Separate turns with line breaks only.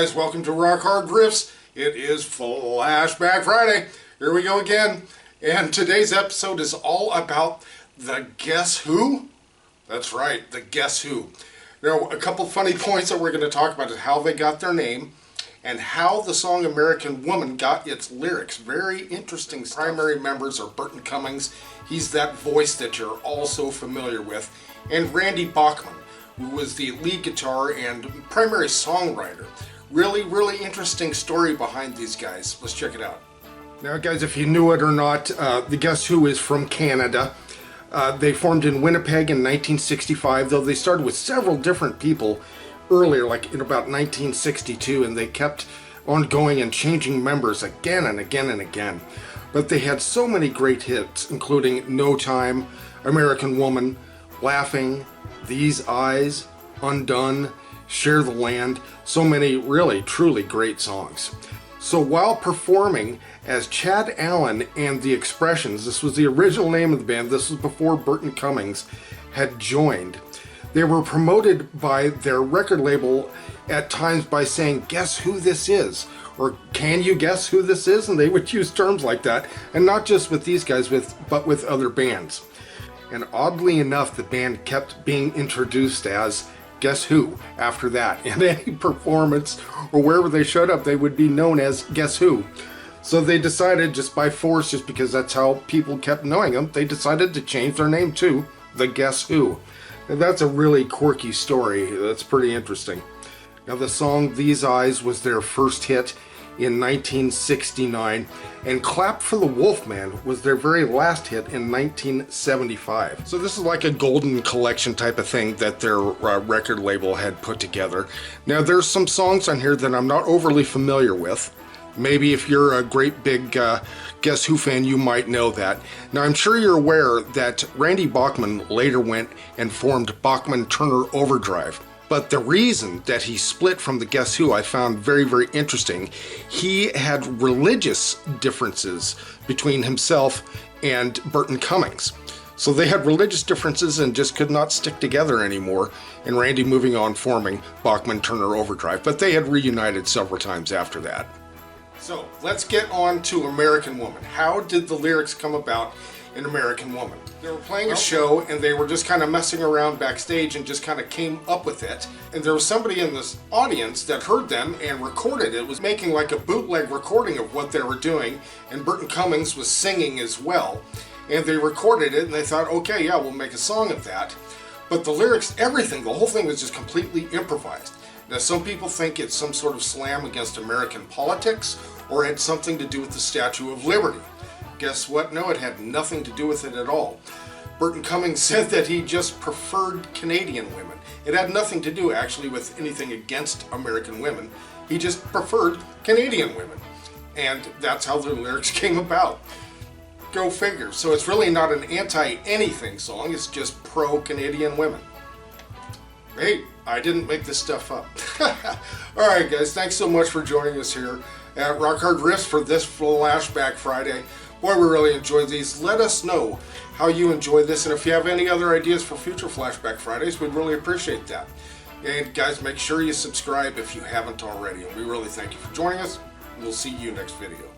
guys, welcome to Rock Hard Riffs. It is Flashback Friday. Here we go again. And today's episode is all about the Guess Who? That's right, the Guess Who. Now, a couple funny points that we're going to talk about is how they got their name and how the song American Woman got its lyrics. Very interesting stuff. Primary members are Burton Cummings. He's that voice that you're all so familiar with. And Randy Bachman, who was the lead guitar and primary songwriter. Really interesting story behind these guys. Let's check it out. Now guys, if you knew it or not, the Guess Who is from Canada. They formed in Winnipeg in 1965, though they started with several different people earlier, like in about 1962, and they kept on going and changing members again and again and again. But they had so many great hits, including No Time, American Woman, Laughing, These Eyes, Undone, Share the Land, so many really, truly great songs. So while performing as Chad Allen and the Expressions, this was the original name of the band, this was before Burton Cummings had joined, they were promoted by their record label at times by saying, "Guess who this is?" or "Can you guess who this is?" And they would use terms like that, and not just with these guys, but with other bands. And oddly enough, the band kept being introduced as Guess Who after that. In any performance or wherever they showed up, they would be known as Guess Who. So they decided, just by force, just because that's how people kept knowing them, they decided to change their name to the Guess Who. And that's a really quirky story. That's pretty interesting. Now the song These Eyes was their first hit in 1969, and Clap for the Wolfman was their very last hit in 1975. So this is like a golden collection type of thing that their record label had put together. Now there's some songs on here that I'm not overly familiar with. Maybe if you're a great big Guess Who fan, you might know that. Now I'm sure you're aware that Randy Bachman later went and formed Bachman Turner Overdrive. But the reason that he split from the Guess Who I found very interesting. He had religious differences between himself and Burton Cummings. So they had religious differences and just could not stick together anymore, and Randy moving on forming Bachman Turner Overdrive. But they had reunited several times after that. So let's get on to American Woman. How did the lyrics come about in American Woman? They were playing a show and they were just kind of messing around backstage and just kind of came up with it. And there was somebody in this audience that heard them and recorded it. Was making like a bootleg recording of what they were doing, and Burton Cummings was singing as well. And they recorded it and they thought, okay, yeah, we'll make a song of that. But the lyrics, everything, the whole thing was just completely improvised. Now some people think it's some sort of slam against American politics or had something to do with the Statue of Liberty. Guess what? No, it had nothing to do with it at all. Burton Cummings said that he just preferred Canadian women. It had nothing to do actually with anything against American women. He just preferred Canadian women. And that's how the lyrics came about. Go figure. So it's really not an anti-anything song, it's just pro-Canadian women. Hey, I didn't make this stuff up. Alright guys, thanks so much for joining us here at Rock Hard Riffs for this Flashback Friday. Boy, we really enjoyed these. Let us know how you enjoy this, and if you have any other ideas for future Flashback Fridays, we'd really appreciate that. And guys, make sure you subscribe if you haven't already, and we really thank you for joining us. We'll see you next video.